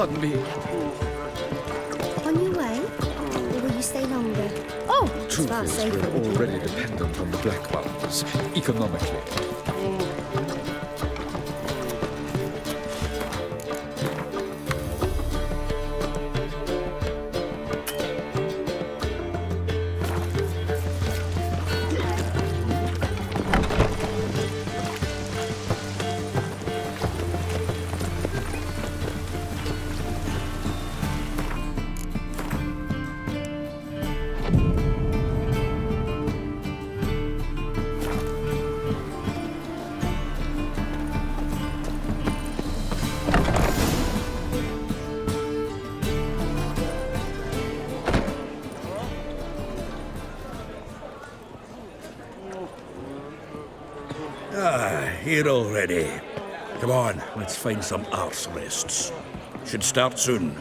Pardon me. On your way? Or will you stay longer? Oh, it's Truth far is, safer. we're already dependent on the Black Ones, economically. Here already. Come on, let's find some arse rests. Should start soon.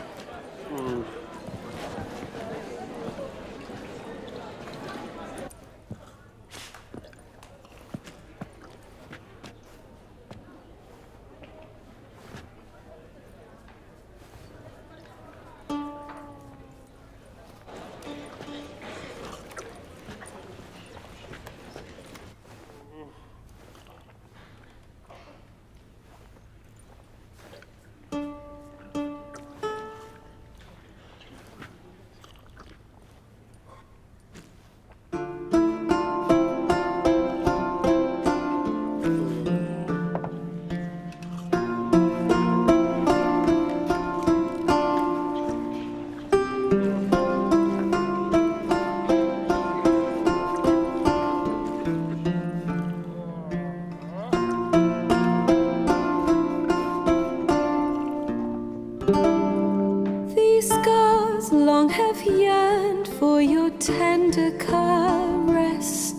long have yearned for your tender caress,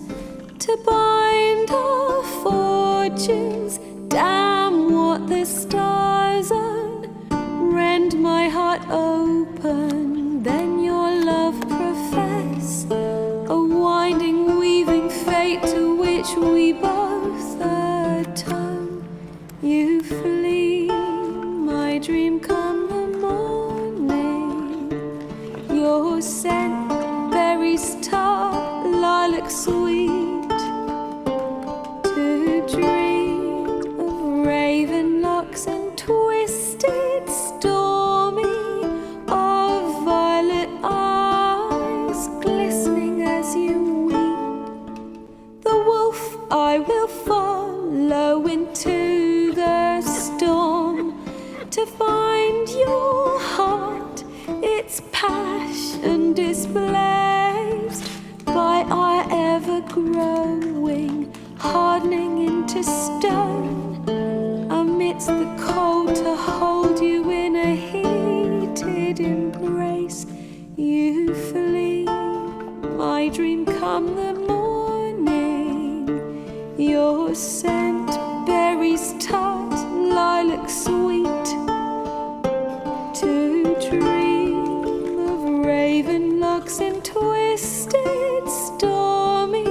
to bind our fortunes. Damn what the stars own, rend my heart open, then your love profess, a winding, weaving fate to which we both atone. You flee, my dream come the morning, your scent berries tart, lilac sweet, to dream of raven locks and twisted stormy, of violet eyes glistening as you weep. The wolf I will follow into the storm, to find your heart, its passion displaced by our ever-growing, hardening into stone, amidst the cold to hold you in a heated embrace. You flee, my dream come the morning, your scent berries tart, lilac sweet, to dream of raven locks and twisted stormy,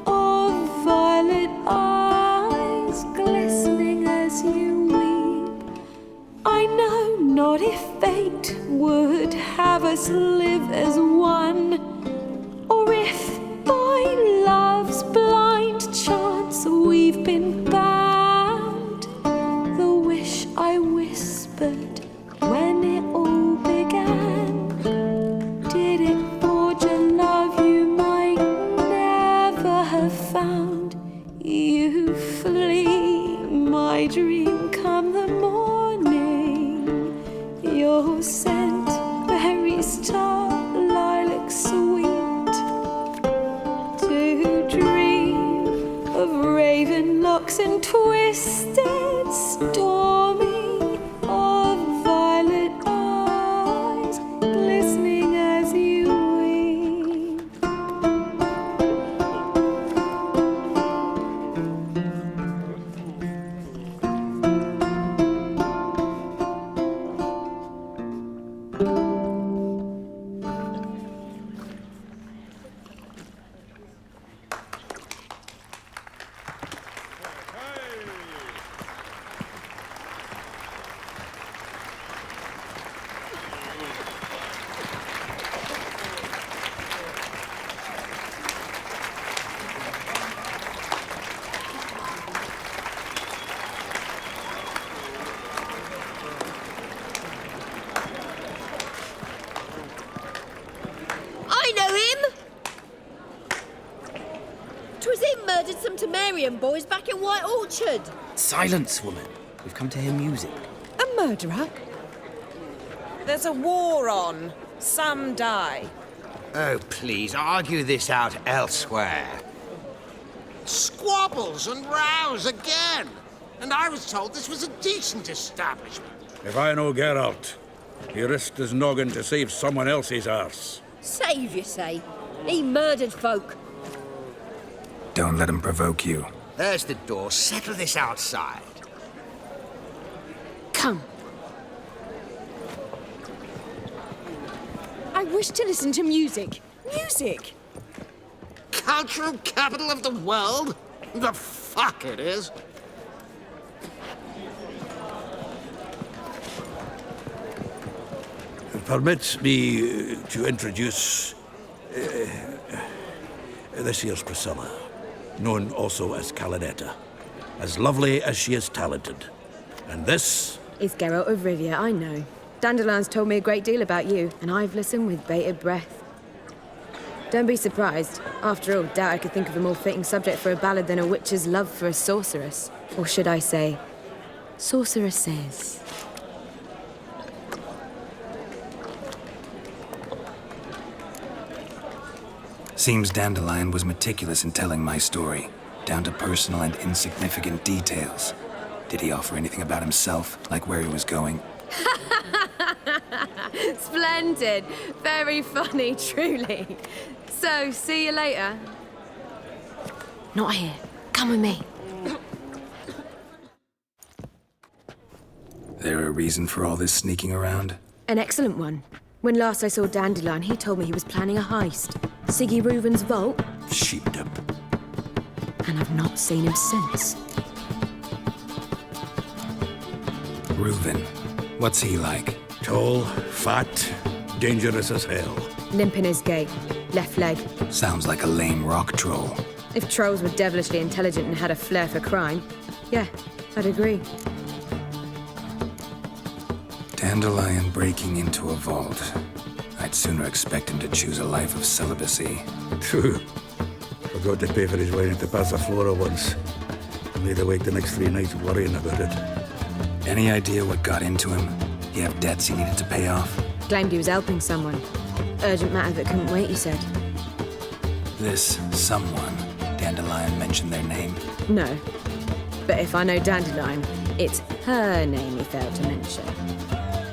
of violet eyes glistening as you weep. I know not if fate would have us live as one, or if by love's blind chance we've been bound. The wish I whispered when it all began, did it forge a love you might never have found? You flee, my dream come the morning, your scent berries tart, know him! 'Twas him murdered some Temerian boys back in White Orchard. Silence, woman. We've come to hear music. A murderer? There's a war on. Some die. Oh, please, argue this out elsewhere. Squabbles and rows again. And I was told this was a decent establishment. If I know Geralt, he risked his noggin to save someone else's arse. Save, you say? He murdered folk. Don't let him provoke you. There's the door. Settle this outside. Come. I wish to listen to music. Music! Cultural capital of the world? The fuck it is. Permit me to introduce this here's Priscilla, known also as Calinetta. As lovely as she is talented. And this... It's Geralt of Rivia, I know. Dandelion's told me a great deal about you, and I've listened with bated breath. Don't be surprised. After all, doubt I could think of a more fitting subject for a ballad than a witch's love for a sorceress. Or should I say, sorceresses. Seems Dandelion was meticulous in telling my story, down to personal and insignificant details. Did he offer anything about himself, like where he was going? Splendid. Very funny, truly. So, see you later. Not here. Come with me. There a reason for all this sneaking around? An excellent one. When last I saw Dandelion, he told me he was planning a heist. Siggy Reuven's vault. sheepdip. And I've not seen him since. Reuven. What's he like? Tall, fat, dangerous as hell. Limp in his gait. Left leg. Sounds like a lame rock troll. If trolls were devilishly intelligent and had a flair for crime, yeah, I'd agree. Dandelion breaking into a vault. I'd sooner expect him to choose a life of celibacy. True. Forgot to pay for his wine at the Passaflora once. Made awake the next 3 nights worrying about it. Any idea what got into him? He have debts he needed to pay off? Claimed he was helping someone. Urgent matter that couldn't wait, he said. This someone, Dandelion mentioned their name? No. But if I know Dandelion, it's her name he failed to mention.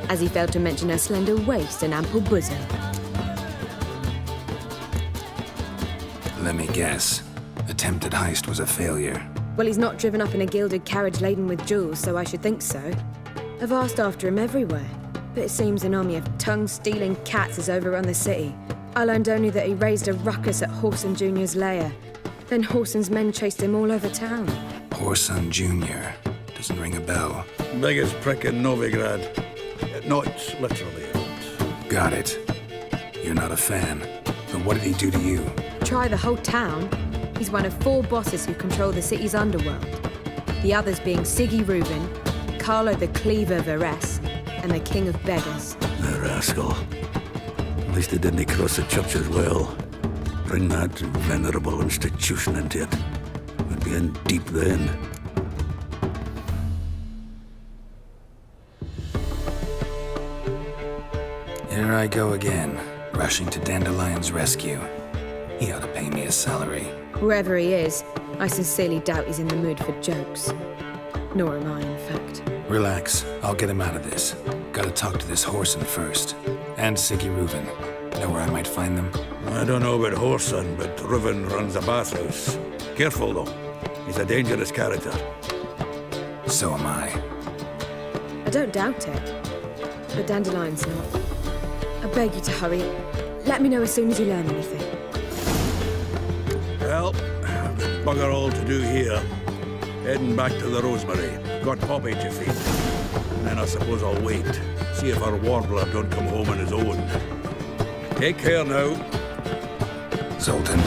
As he failed to mention her slender waist and ample bosom. Let me guess. Attempted heist was a failure. Well, he's not driven up in a gilded carriage laden with jewels, so I should think so. I've asked after him everywhere, but it seems an army of tongue-stealing cats has overrun the city. I learned only that he raised a ruckus at Whoreson Jr.'s lair. Then Whoreson's men chased him all over town. Whoreson Jr. Doesn't ring a bell. Biggest prick in Novigrad. Not literally. Got it. You're not a fan. But what did he do to you? Try the whole town. He's one of 4 bosses who control the city's underworld. The others being Siggy Reuven, Carlo the Cleaver Varese, and the King of Beggars. The rascal. At least he didn't cross the church as well. Bring that venerable institution into it. We'd be in deep then. Here I go again, rushing to Dandelion's rescue. He ought to pay me a salary. Whoever he is, I sincerely doubt he's in the mood for jokes. Nor am I, in fact. Relax, I'll get him out of this. Gotta talk to this Whoreson first. And Siggy Reuven. Know where I might find them? I don't know about Whoreson, but Reuven runs a bathhouse. Careful, though. He's a dangerous character. So am I. I don't doubt it. But Dandelion's not. I beg you to hurry. Let me know as soon as you learn anything. Well, bugger all to do here. Heading back to the Rosemary. Got Poppy to feed. And then I suppose I'll wait. See if our warbler don't come home on his own. Take care now. Zoltan.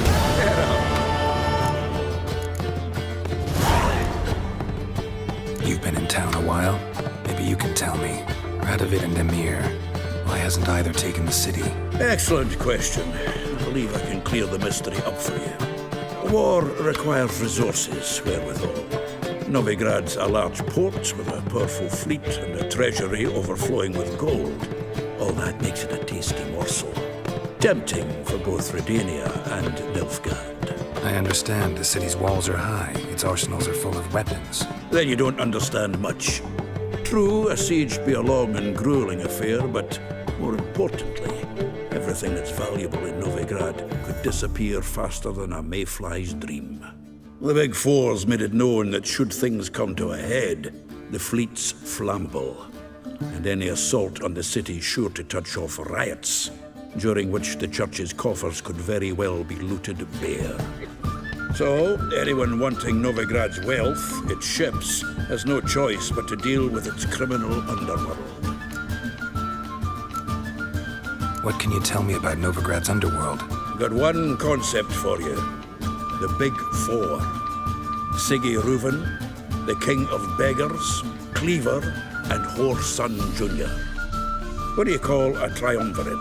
You've been in town a while. Maybe you can tell me. Radovid and Emir. Why hasn't either taken the city? Excellent question. I believe I can clear the mystery up for you. War requires resources wherewithal. Novigrad's a large port with a powerful fleet and a treasury overflowing with gold. All that makes it a tasty morsel. Tempting for both Redania and Nilfgaard. I understand the city's walls are high, its arsenals are full of weapons. Then you don't understand much. True, a siege be a long and grueling affair, but more importantly, everything that's valuable in Novigrad could disappear faster than a mayfly's dream. The Big Four's made it known that should things come to a head, the fleet's flammable, and any assault on the city's sure to touch off riots, during which the church's coffers could very well be looted bare. So, anyone wanting Novigrad's wealth, its ships, has no choice but to deal with its criminal underworld. What can you tell me about Novigrad's underworld? Got one concept for you. The Big Four. Siggy Reuven, the King of Beggars, Cleaver, and Whoreson Jr. What do you call a triumvirate,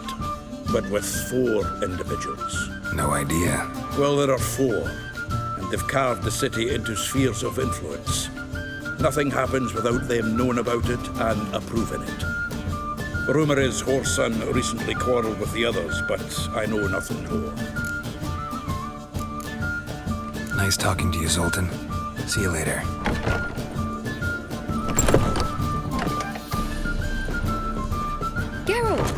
but with 4 individuals? No idea. Well, there are 4, and they've carved the city into spheres of influence. Nothing happens without them knowing about it and approving it. Rumor is Whoreson recently quarreled with the others, but I know nothing more. Nice talking to you, Zoltan. See you later. Geralt!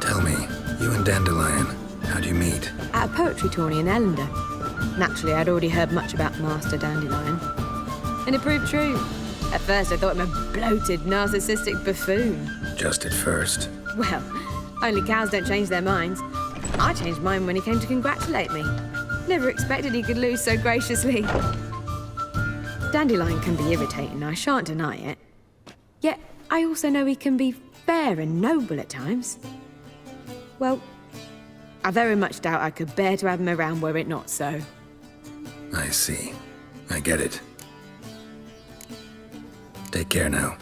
Tell me, you and Dandelion, how'd you meet? At a poetry tourney in Ellender. Naturally, I'd already heard much about Master Dandelion. And it proved true. At first, I thought him a bloated, narcissistic buffoon. Just at first. Well, only cows don't change their minds. I changed mine when he came to congratulate me. Never expected he could lose so graciously. Dandelion can be irritating, I shan't deny it. Yet, I also know he can be fair and noble at times. Well, I very much doubt I could bear to have him around were it not so. I see. I get it. Take care now.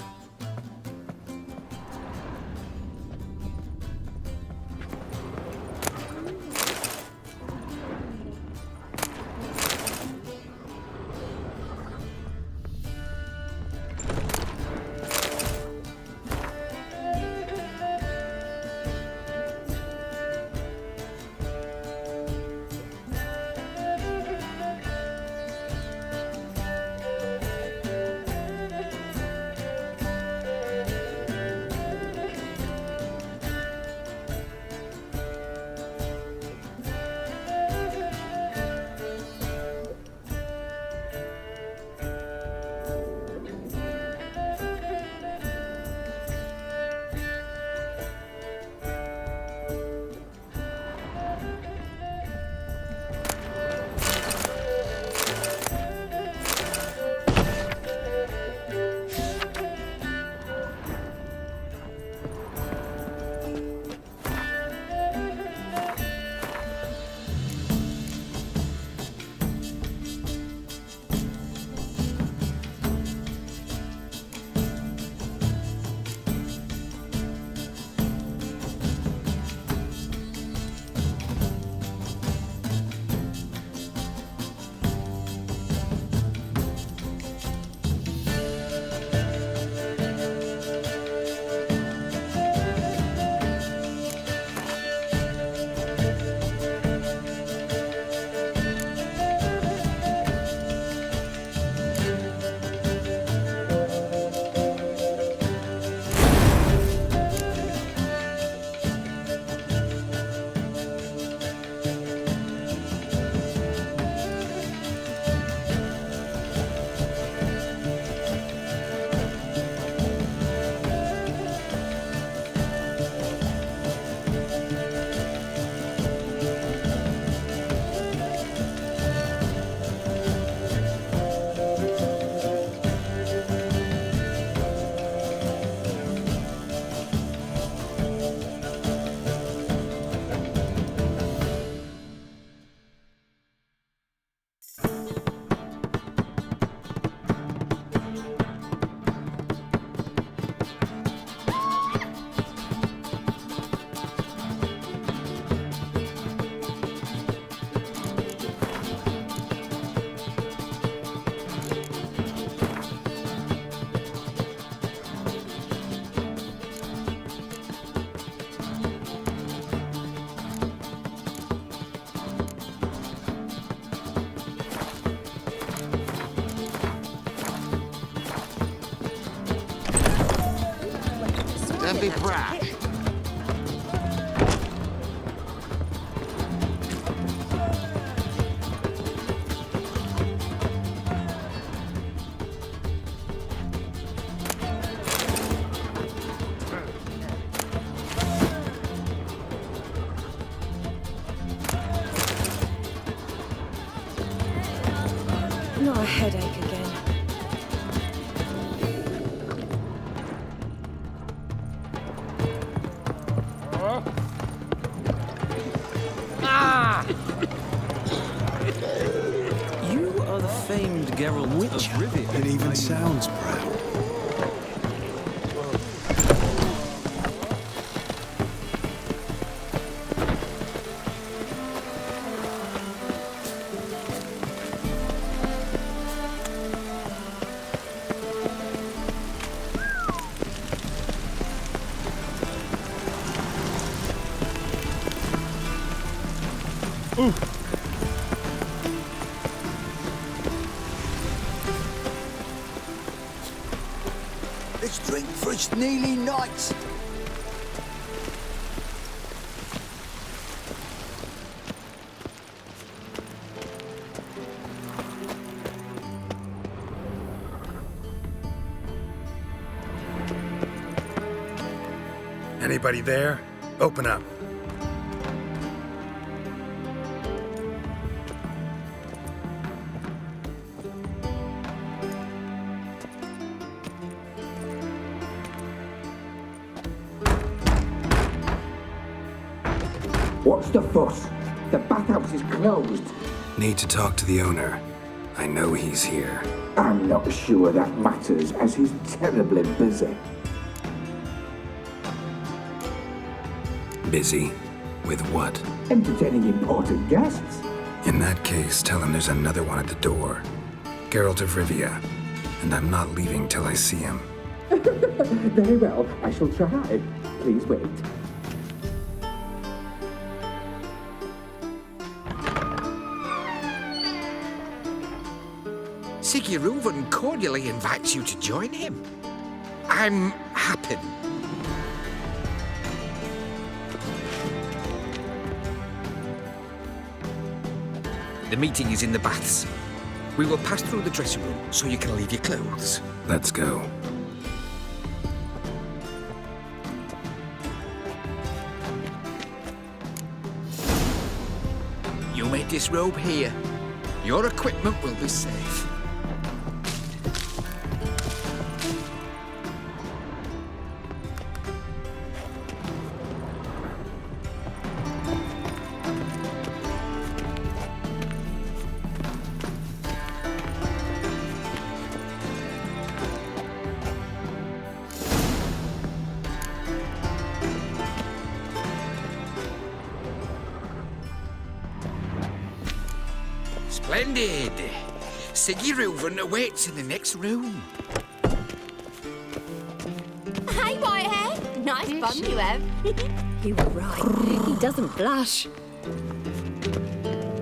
and be brash. Not a headache again. You are the famed Geralt of Rivia. It even sounds proud. Let's drink for its nearly night. Anybody there? Open up. What's the fuss? The bathhouse is closed. Need to talk to the owner. I know he's here. I'm not sure that matters, as he's terribly busy. Busy? With what? Entertaining important guests. In that case, tell him there's another one at the door. Geralt of Rivia. And I'm not leaving till I see him. Very well, I shall try. Please wait. Wolven cordially invites you to join him. I'm happy. The meeting is in the baths. We will pass through the dressing room so you can leave your clothes. Let's go. You may disrobe here. Your equipment will be safe. Splendid! Wolven awaits in the next room. Hey, Whitehead. Nice bum you have. You were right. He doesn't blush.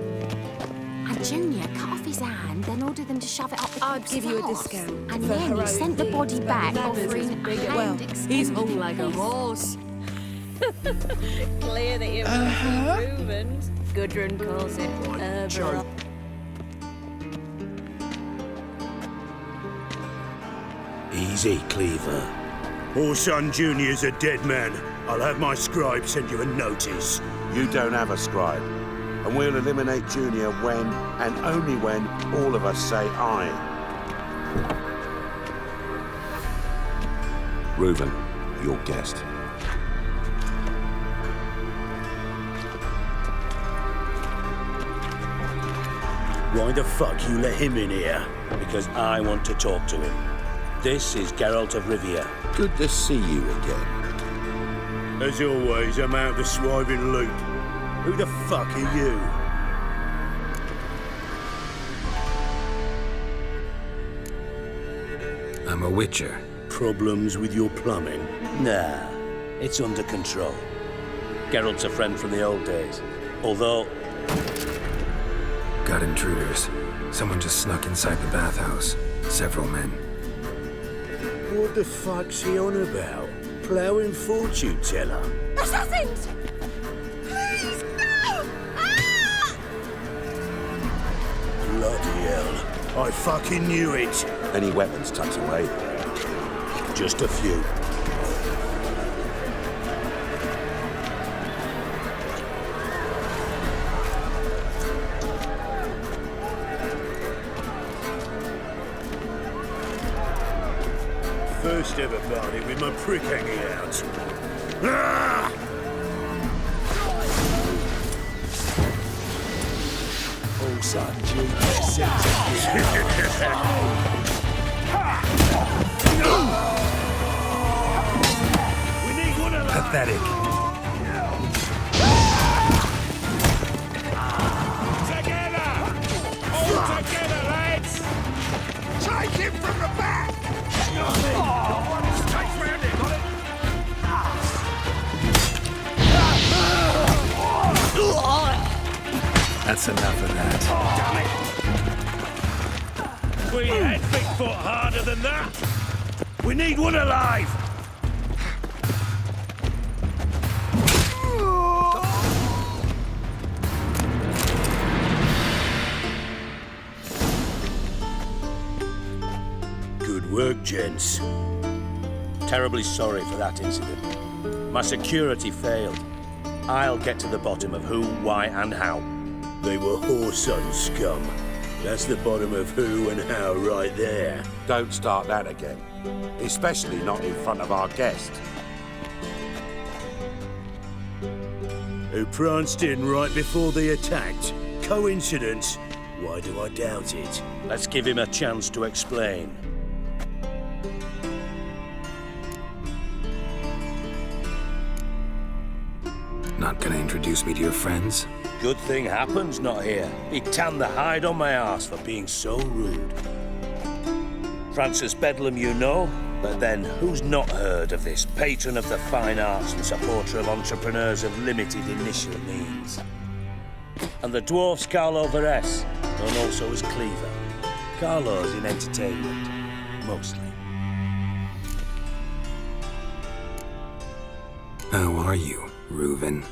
And Junior cut off his hand, then ordered them to shove it up the I'd corpse's give you a arse. discount And for then he heroic sent the body deeds, back, but manners offering is a bigger. hand Well, he's extended hung like a piece. horse. Clear that you're moving. Gudrun calls it Urberol. Easy, Cleaver. Orson Jr.'s a dead man. I'll have my scribe send you a notice. You don't have a scribe. And we'll eliminate Junior when, and only when, all of us say aye. Reuven, your guest. Why the fuck you let him in here? Because I want to talk to him. This is Geralt of Rivia. Good to see you again. As always, I'm out of the swiving loop. Who the fuck are you? I'm a witcher. Problems with your plumbing? Nah, it's under control. Geralt's a friend from the old days. Although... Got intruders. Someone just snuck inside the bathhouse. Several men. What the fuck's he on about? ploughing fortune teller. Assassins! Please, no! Ah! Bloody hell. I fucking knew it. Any weapons tucked away? Just a few. First ever party with my prick hanging out. Ah! Oh, son, genius. We need one alive. Pathetic. Together! All together, lads! Take him from the back! Straight round it, got it? That's enough of that. We had Bigfoot harder than that. We need one alive. Good work, gents. Terribly sorry for that incident. My security failed. I'll get to the bottom of who, why, and how. They were whoreson scum. That's the bottom of who and how right there. Don't start that again. Especially not in front of our guest. Who pranced in right before they attacked. Coincidence? Why do I doubt it? Let's give him a chance to explain. Not gonna introduce me to your friends? Good thing Happen's not here. He tanned the hide on my ass for being so rude. Francis Bedlam you know, but then who's not heard of this patron of the fine arts and supporter of entrepreneurs of limited initial means? And the dwarf's Carlo Veres, known also as Cleaver. Carlo's in entertainment, mostly. How are you, Reuven?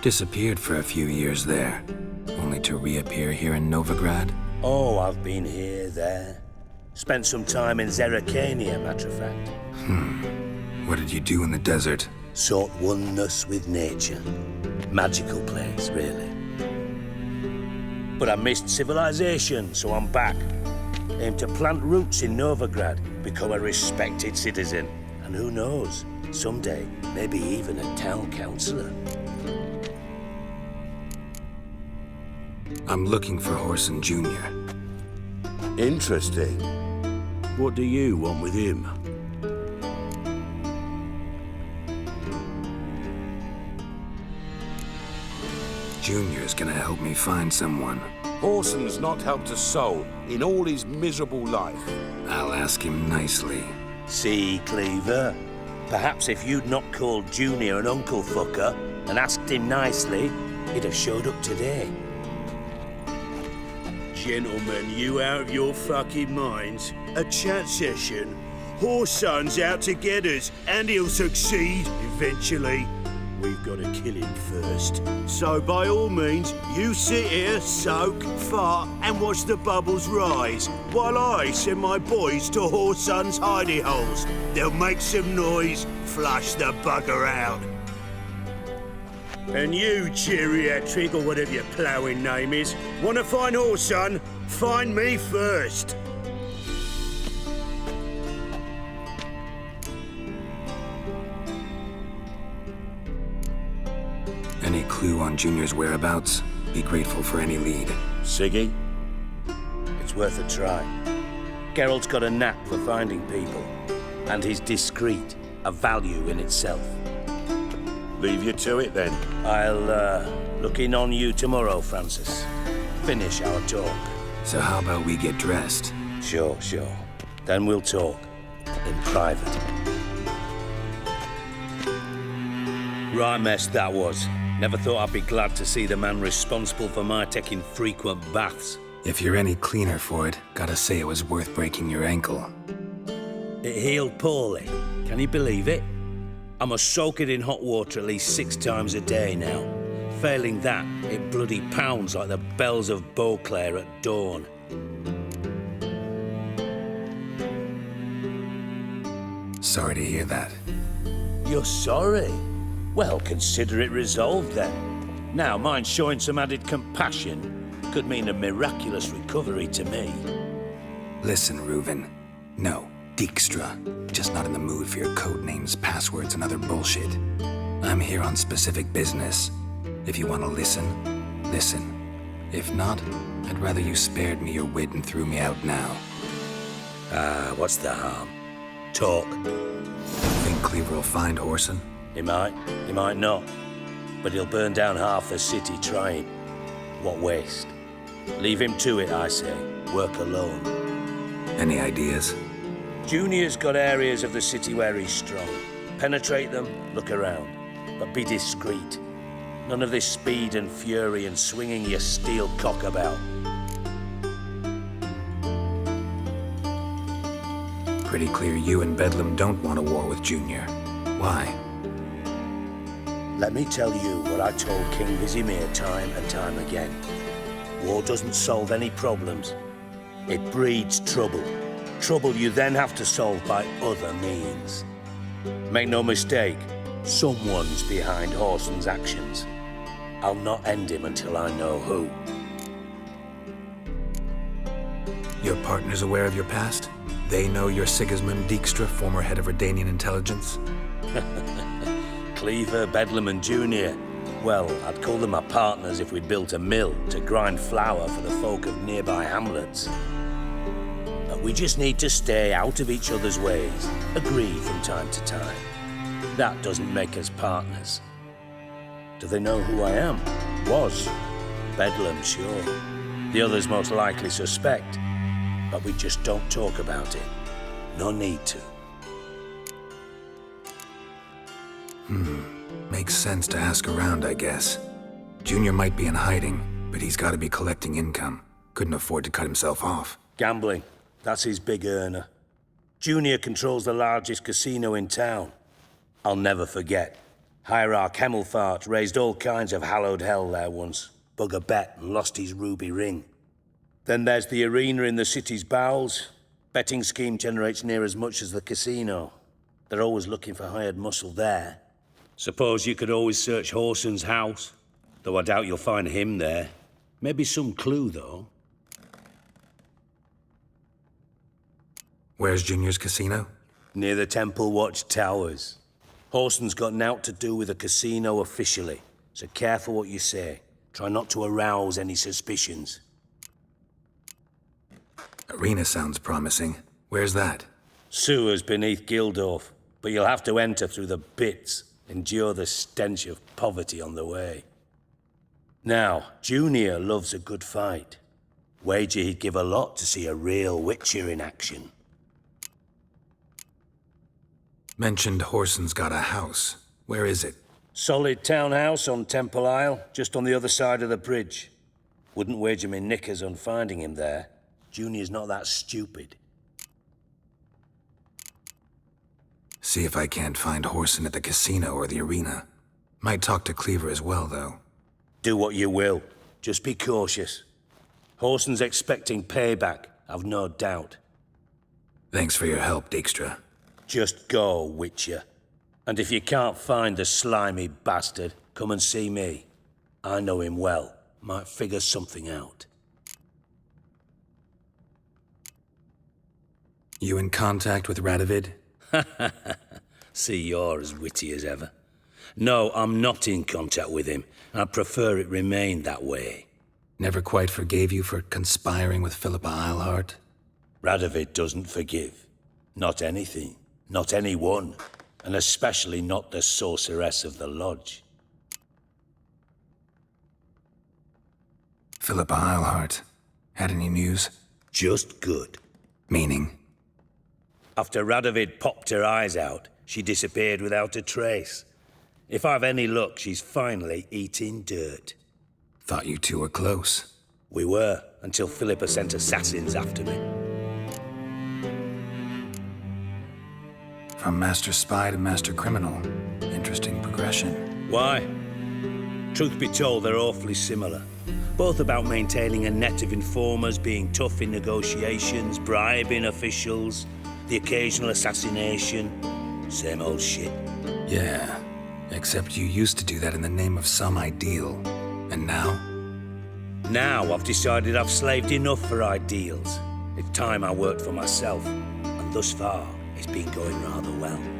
Disappeared for a few years there, only to reappear here in Novigrad? Oh, I've been here, there. Spent some time in Zerrikania, matter of fact. What did you do in the desert? Sought oneness with nature. Magical place, really. But I missed civilization, so I'm back. Aim to plant roots in Novigrad, become a respected citizen. And who knows, someday, maybe even a town councillor. I'm looking for Horson Jr. Interesting. What do you want with him? Junior's gonna help me find someone. Horson's not helped a soul in all his miserable life. I'll ask him nicely. See, Cleaver? Perhaps if you'd not called Junior an uncle fucker and asked him nicely, he'd have showed up today. Gentlemen, you out of your fucking minds? A chat session? Horson's out to get us, and he'll succeed eventually. We've got to kill him first. So by all means, you sit here, soak, fart, and watch the bubbles rise, while I send my boys to Horson's hidey holes. They'll make some noise, flush the bugger out. And you, geriatric, or whatever your ploughing name is, want to find Horson? Find me first. Any clue on Junior's whereabouts? Be grateful for any lead. Siggy? It's worth a try. Geralt's got a knack for finding people, and he's discreet, a value in itself. Leave you to it, then. I'll, look in on you tomorrow, Francis. Finish our talk. So how about we get dressed? Sure. Then we'll talk. In private. Right mess that was. Never thought I'd be glad to see the man responsible for my taking frequent baths. If you're any cleaner for it, gotta say it was worth breaking your ankle. It healed poorly. Can you believe it? I must soak it in hot water at least 6 times a day now. Failing that, it bloody pounds like the bells of Beauclair at dawn. Sorry to hear that. You're sorry? Well, consider it resolved then. Now, mind showing some added compassion could mean a miraculous recovery to me. Listen, Reuven. No, Dijkstra. Just not in the mood for your code names, passwords, and other bullshit. I'm here on specific business. If you want to listen, listen. If not, I'd rather you spared me your wit and threw me out now. What's the harm? Talk. Think Cleaver will find Whoreson? He might not. But he'll burn down half the city trying. What waste? Leave him to it, I say. Work alone. Any ideas? Junior's got areas of the city where he's strong. Penetrate them, look around. But be discreet. None of this speed and fury and swinging your steel cock about. Pretty clear you and Bedlam don't want a war with Junior. Why? Let me tell you what I told King Vizimir time and time again. War doesn't solve any problems. It breeds trouble. Trouble you then have to solve by other means. Make no mistake, someone's behind Whoreson's actions. I'll not end him until I know who. Your partner's aware of your past? They know you're Sigismund Dijkstra, former head of Redanian intelligence? Cleaver, Bedlam and Junior. Well, I'd call them my partners if we'd built a mill to grind flour for the folk of nearby hamlets. But we just need to stay out of each other's ways, agree from time to time. That doesn't make us partners. Do they know who I am? Was. Bedlam, sure. The others most likely suspect. But we just don't talk about it. No need to. Makes sense to ask around, I guess. Junior might be in hiding, but he's got to be collecting income. Couldn't afford to cut himself off. Gambling. That's his big earner. Junior controls the largest casino in town. I'll never forget. Hierarch Hemmelfart raised all kinds of hallowed hell there once. Bug a bet and lost his ruby ring. Then there's the arena in the city's bowels. Betting scheme generates near as much as the casino. They're always looking for hired muscle there. Suppose you could always search Whoreson's house, though I doubt you'll find him there. Maybe some clue, though. Where's Junior's casino? Near the Temple Watch Towers. Whoreson's got naught to do with the casino officially, so careful what you say. Try not to arouse any suspicions. Arena sounds promising. Where's that? Sewers beneath Gildorf, but you'll have to enter through the bits. Endure the stench of poverty on the way. Now, Junior loves a good fight. Wager he'd give a lot to see a real Witcher in action. Mentioned Whoreson's got a house. Where is it? Solid townhouse on Temple Isle, just on the other side of the bridge. Wouldn't wager me knickers on finding him there. Junior's not that stupid. See if I can't find Whoreson at the casino or the arena. Might talk to Cleaver as well, though. Do what you will. Just be cautious. Whoreson's expecting payback, I've no doubt. Thanks for your help, Dijkstra. Just go, Witcher. And if you can't find the slimy bastard, come and see me. I know him well. Might figure something out. You in contact with Radovid? See, you're as witty as ever. No, I'm not in contact with him. I prefer it remain that way. Never quite forgave you for conspiring with Philippa Eilhart? Radovid doesn't forgive. Not anything. Not anyone. And especially not the sorceress of the lodge. Philippa Eilhart. Had any news? Just good. Meaning? After Radovid popped her eyes out, she disappeared without a trace. If I've any luck, she's finally eating dirt. Thought you two were close. We were, until Philippa sent assassins after me. From master spy to master criminal. interesting progression. Why? Truth be told, they're awfully similar. Both about maintaining a net of informers, being tough in negotiations, bribing officials, the occasional assassination. Same old shit. Yeah, except you used to do that in the name of some ideal. And now? Now I've decided I've slaved enough for ideals. It's time I worked for myself. And thus far, it's been going rather well.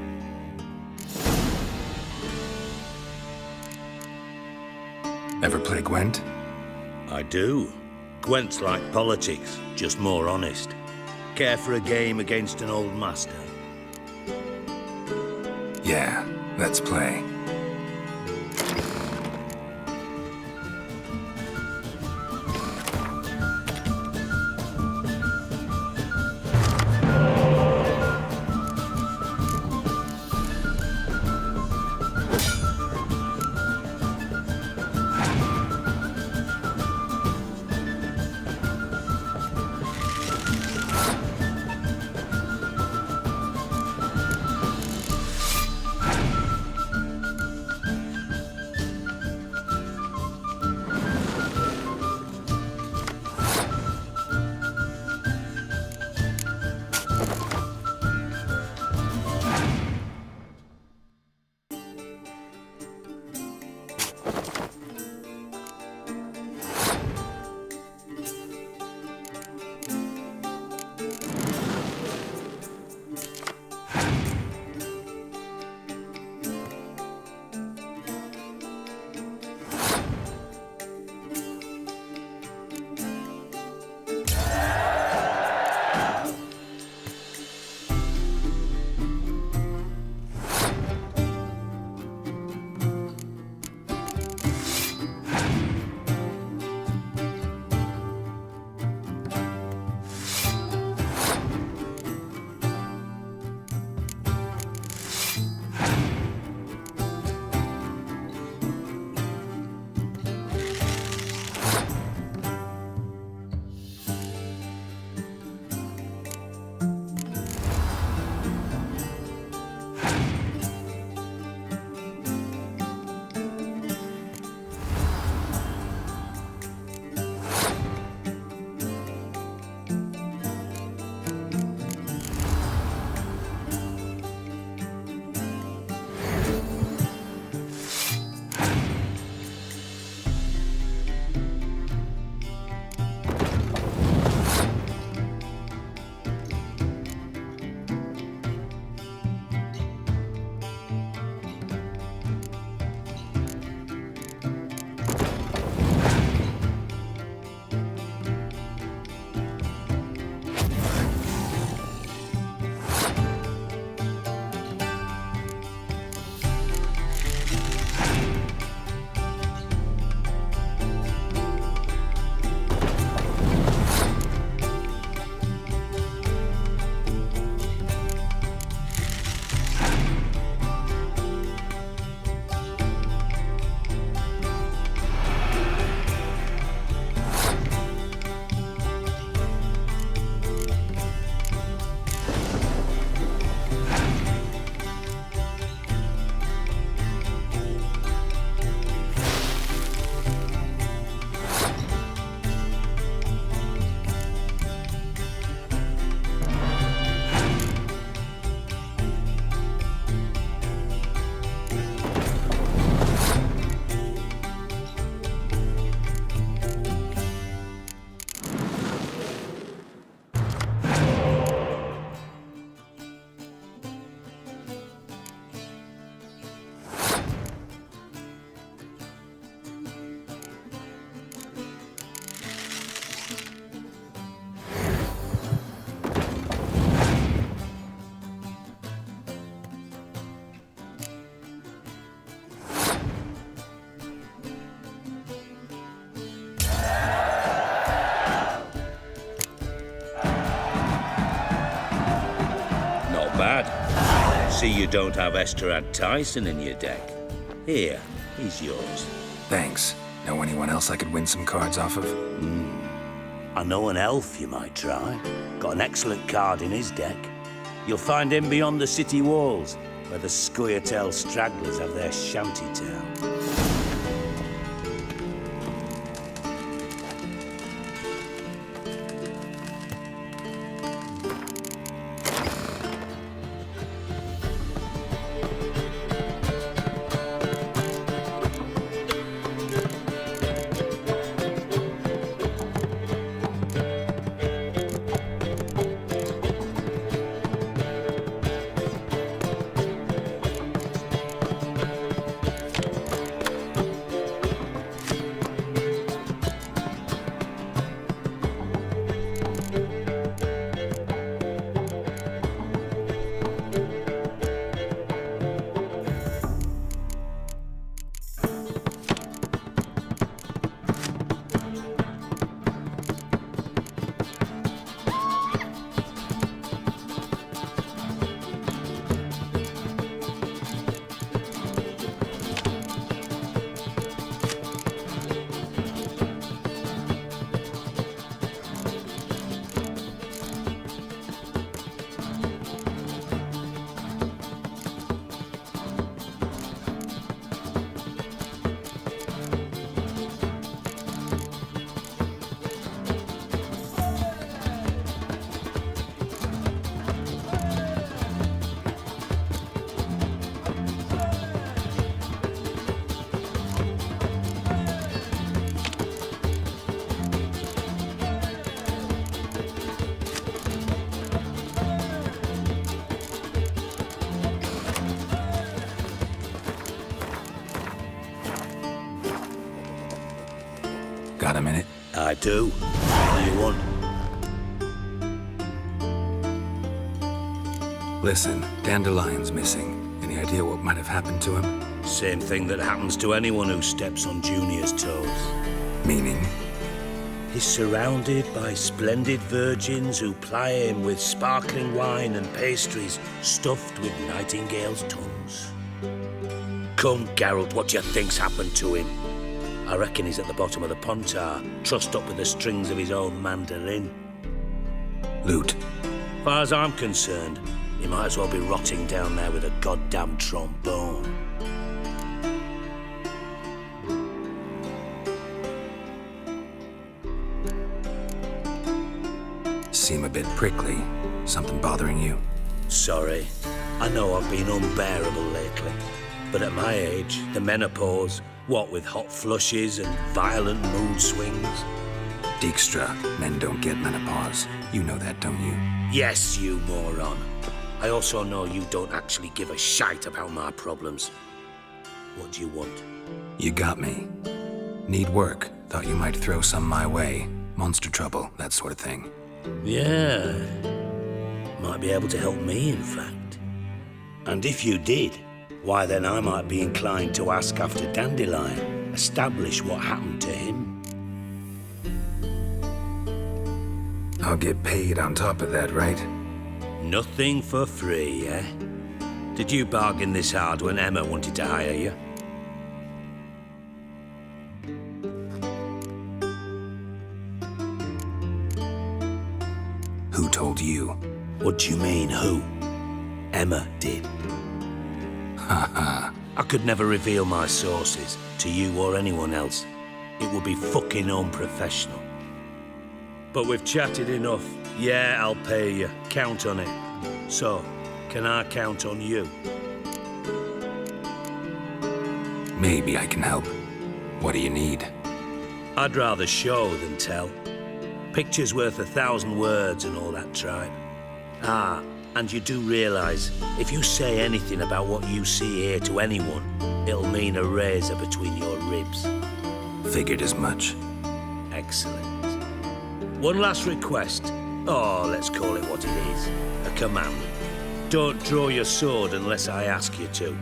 Ever play Gwent? I do. Gwent's like politics, just more honest. Care for a game against an old master? Yeah, let's play. See you don't have Esterad Tyson in your deck. Here, he's yours. Thanks. Know anyone else I could win some cards off of? I know an elf you might try. Got an excellent card in his deck. You'll find him beyond the city walls. where the Scoia'tael stragglers have their shanty town. Got a minute? I do. What do you want? Listen, Dandelion's missing. Any idea what might have happened to him? Same thing that happens to anyone who steps on Junior's toes. Meaning? He's surrounded by splendid virgins who ply him with sparkling wine and pastries stuffed with nightingales' tongues. Come, Geralt, what do you think's happened to him? I reckon he's at the bottom of the Pontar, trussed up with the strings of his own mandolin. Loot. Far as I'm concerned, he might as well be rotting down there with a goddamn trombone. Seem a bit prickly. Something bothering you? Sorry. I know I've been unbearable lately. But at my age, the menopause, what with hot flushes and violent mood swings. Dijkstra, men don't get menopause. You know that, don't you? Yes, you moron. I also know you don't actually give a shite about my problems. What do you want? You got me. Need work. Thought you might throw some my way. Monster trouble, that sort of thing. Yeah. Might be able to help me, in fact. And if you did, why then I might be inclined to ask after Dandelion, establish what happened to him. I'll get paid on top of that, right? Nothing for free, eh? Did you bargain this hard when Emma wanted to hire you? Who told you? What do you mean, who? Emma did. Haha. I could never reveal my sources to you or anyone else. It would be fucking unprofessional. But we've chatted enough. Yeah, I'll pay you. Count on it. So, can I count on you? Maybe I can help. What do you need? I'd rather show than tell. Picture's worth 1,000 words and all that tribe. Ah, and you do realise, if you say anything about what you see here to anyone, it'll mean a razor between your ribs. Figured as much. Excellent. One last request. Oh, let's call it what it is. A command. Don't draw your sword unless I ask you to.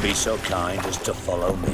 Be so kind as to follow me.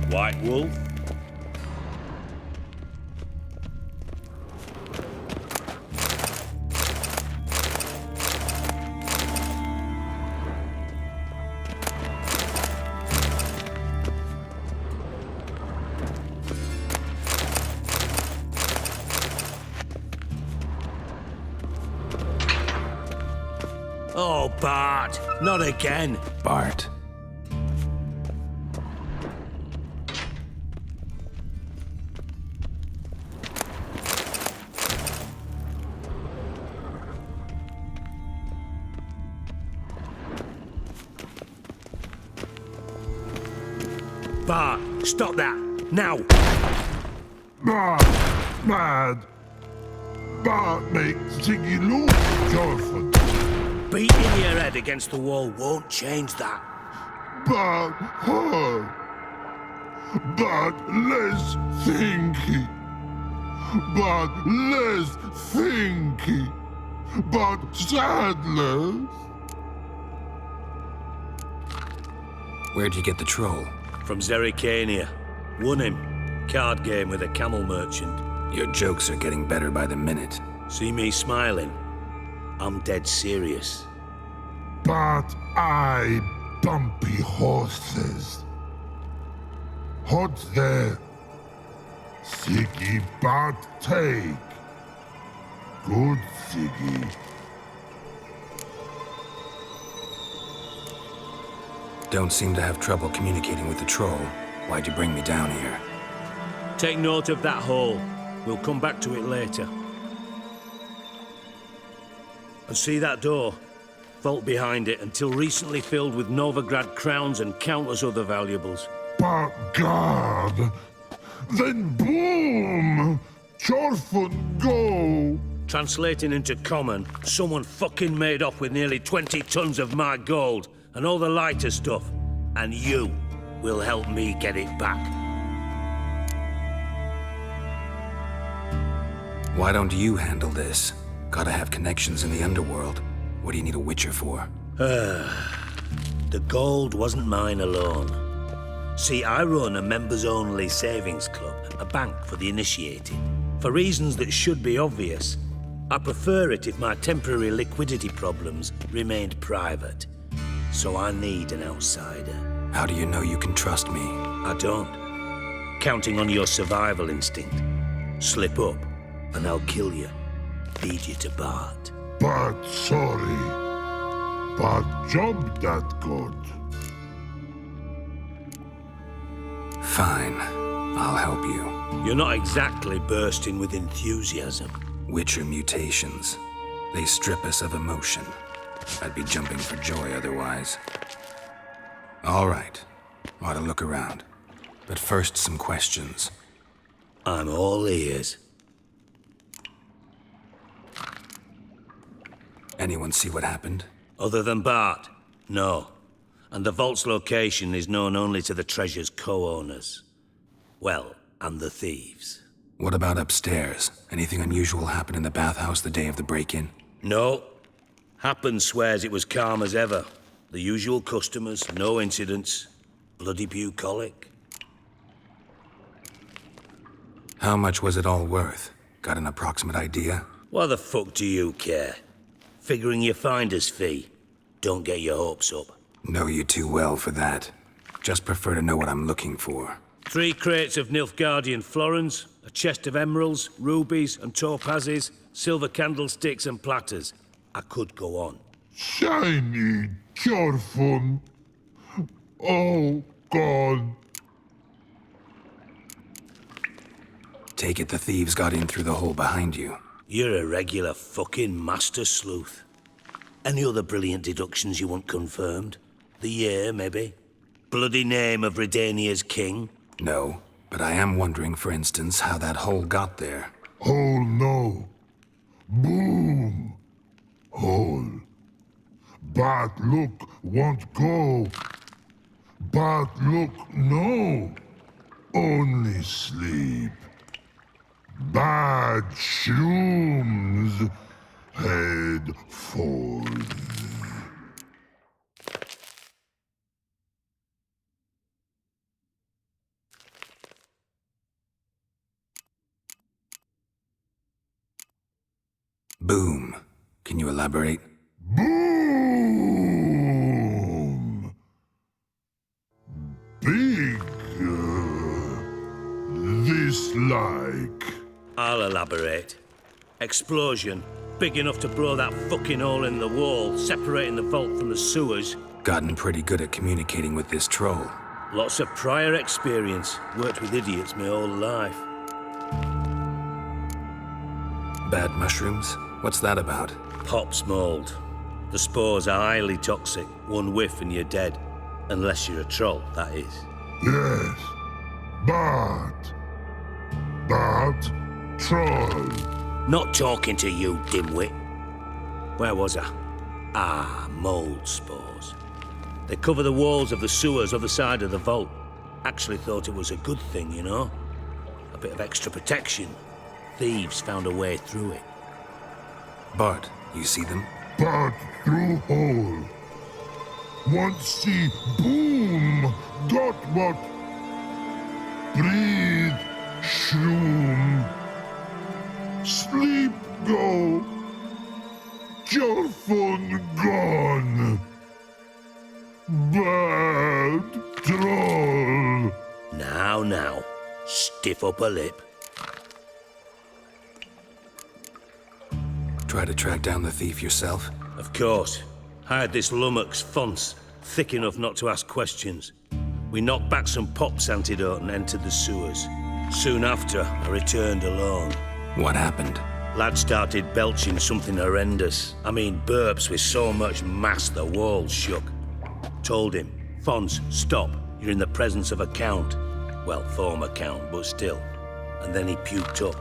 White Wolf? Oh, Bart, not again. Bart. Bart, stop that, now! Bart, mad. Bart makes Ziggy look Jorfan. Beating your head against the wall won't change that. Bart hard. Bart less thinky. Bart less thinky. Bart sadless. Where'd you get the troll? From Zerrikania. Won him. Card game with a camel merchant. Your jokes are getting better by the minute. See me smiling? I'm dead serious. But I bumpy horses. Hot there. Siggy but take. Good Siggy. Don't seem to have trouble communicating with the troll. Why'd you bring me down here? Take note of that hole. We'll come back to it later. And see that door? Vault behind it, until recently filled with Novigrad crowns and countless other valuables. But God! Then boom! Jorfun go! Translating into common, someone fucking made off with nearly 20 tons of my gold and all the lighter stuff. And you will help me get it back. Why don't you handle this? Gotta have connections in the underworld. What do you need a witcher for? The gold wasn't mine alone. See, I run a members-only savings club, a bank for the initiated. For reasons that should be obvious, I prefer it if my temporary liquidity problems remained private. So I need an outsider. How do you know you can trust me? I don't. Counting on your survival instinct. Slip up, and I'll kill you. Lead you to Bart. But sorry. But job that good. Fine. I'll help you. You're not exactly bursting with enthusiasm. Witcher mutations. They strip us of emotion. I'd be jumping for joy otherwise. All right. Ought to look around. But first, some questions. I'm all ears. Anyone see what happened? Other than Bart? No. And the vault's location is known only to the treasure's co-owners. Well, and the thieves. What about upstairs? Anything unusual happen in the bathhouse the day of the break-in? No. Happen swears it was calm as ever. The usual customers, no incidents. Bloody bucolic. How much was it all worth? Got an approximate idea? Why the fuck do you care? Figuring your finder's fee. Don't get your hopes up. Know you too well for that. Just prefer to know what I'm looking for. 3 crates of Nilfgaardian florins, a chest of emeralds, rubies and topazes, silver candlesticks and platters. I could go on. Shiny Jorfun. Oh, God. Take it the thieves got in through the hole behind you. You're a regular fucking master sleuth. Any other brilliant deductions you want confirmed? The year, maybe? Bloody name of Redania's king? No, but I am wondering, for instance, how that hole got there. Hole no. Boom. Hole. But look won't go. But look no. me sleep. Bad shrooms head forth. Boom. Can you elaborate? Boom! Big, this-like. I'll elaborate. Explosion. Big enough to blow that fucking hole in the wall, separating the vault from the sewers. Gotten pretty good at communicating with this troll. Lots of prior experience. Worked with idiots my whole life. Bad mushrooms? What's that about? Pops mold. The spores are highly toxic. One whiff and you're dead. Unless you're a troll, that is. Yes. Bad troll. Not talking to you, dimwit. Where was I? Ah, mold spores. They cover the walls of the sewers other side of the vault. Actually thought it was a good thing, you know? A bit of extra protection. Thieves found a way through it. Bart, you see them? Bad through hole. Once see boom. Got what? Breathe. Shroom. Sleep go. Your phone gone. Bad troll. Now. Stiff upper lip. Try to track down the thief yourself? Of course. Hired this lummox, Fonce, thick enough not to ask questions. We knocked back some Pop's antidote and entered the sewers. Soon after, I returned alone. What happened? Lad started belching something horrendous. I mean, burps with so much mass the walls shook. Told him, Fonce, stop. You're in the presence of a count. Well, former count, but still. And then he puked up.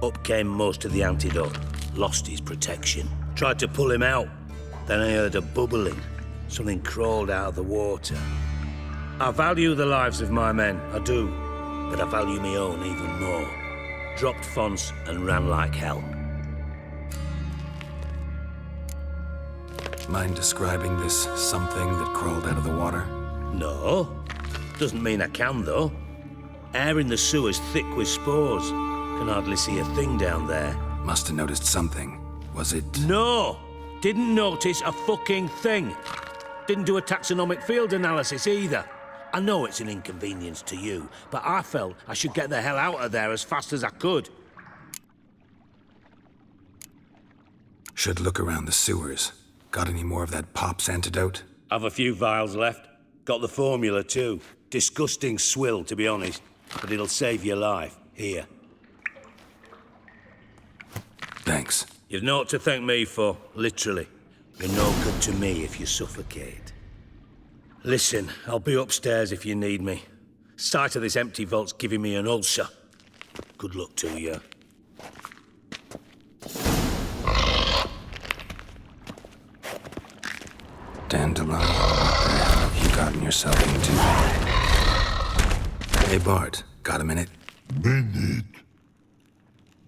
Up came most of the antidote. Lost his protection. Tried to pull him out. Then I heard a bubbling. Something crawled out of the water. I value the lives of my men, I do. But I value my own even more. Dropped Fonce and ran like hell. Mind describing this something that crawled out of the water? No. Doesn't mean I can, though. Air in the sewer's thick with spores. Can hardly see a thing down there. Must have noticed something. Was it... No! Didn't notice a fucking thing. Didn't do a taxonomic field analysis either. I know it's an inconvenience to you, but I felt I should get the hell out of there as fast as I could. Should look around the sewers. Got any more of that Pop's antidote? Have a few vials left. Got the formula too. Disgusting swill, to be honest. But it'll save your life. Here. Thanks. You've naught to thank me for, literally. You're no good to me if you suffocate. Listen, I'll be upstairs if you need me. Sight of this empty vault's giving me an ulcer. Good luck to you. Dandelion, what the hell have you gotten yourself into? Hey, Bart, got a minute? Minute.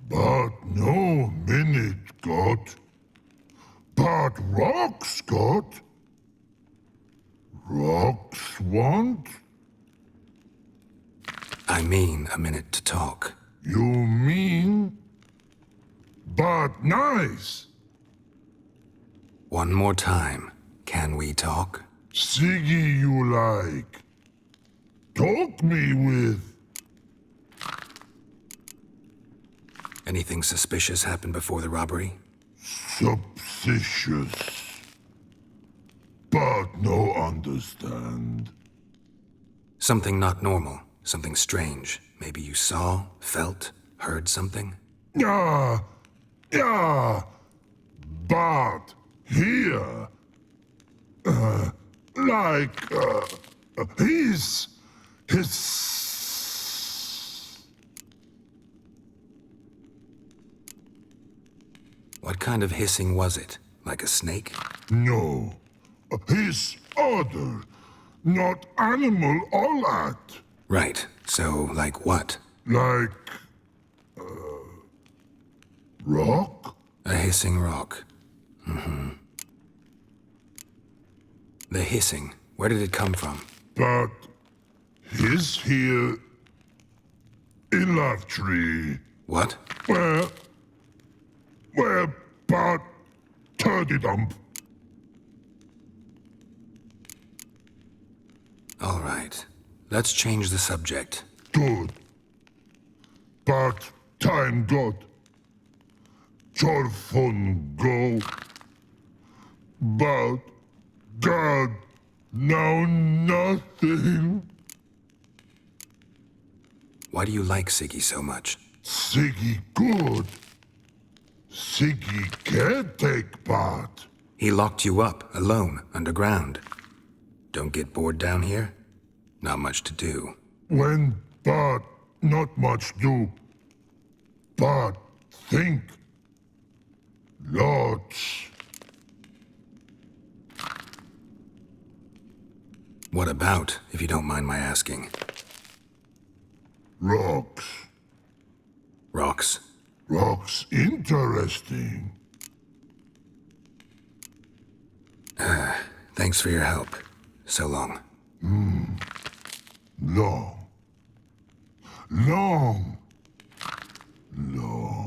But no minute got. But rocks got. Rocks want? I mean a minute to talk. You mean? But nice. One more time. Can we talk? Siggy you like. Talk me with. Anything suspicious happened before the robbery? Suspicious. But no understand. Something not normal. Something strange. Maybe you saw, felt, heard something? Yeah. But here. His. What kind of hissing was it? Like a snake? No. His other. Not animal all at. Right. So, like what? Like... rock? A hissing rock. Mm-hmm. The hissing, where did it come from? But... he's here... in Love Tree. What? Where... but... turkey dump. All right. Let's change the subject. Good. But time got. Torfon go. But God, now nothing. Why do you like Siggy so much? Siggy good. Siggy can't take part. He locked you up, alone, underground. Don't get bored down here? Not much to do. When but not much do. But think. Lots. What about, if you don't mind my asking? Rocks. Rocks? Rocks interesting. Thanks for your help. So long. Long. Long. Long.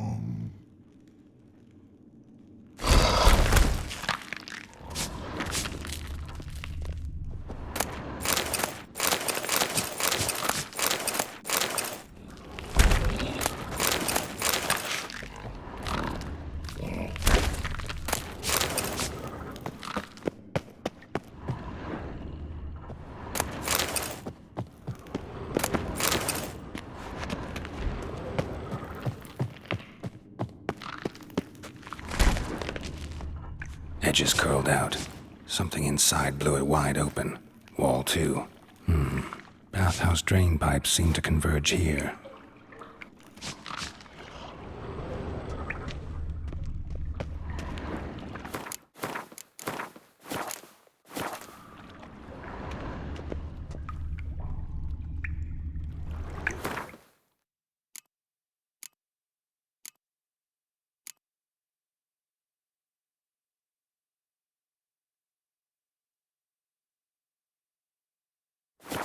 Edges curled out. Something inside blew it wide open. Wall too. Bathhouse drain pipes seem to converge here.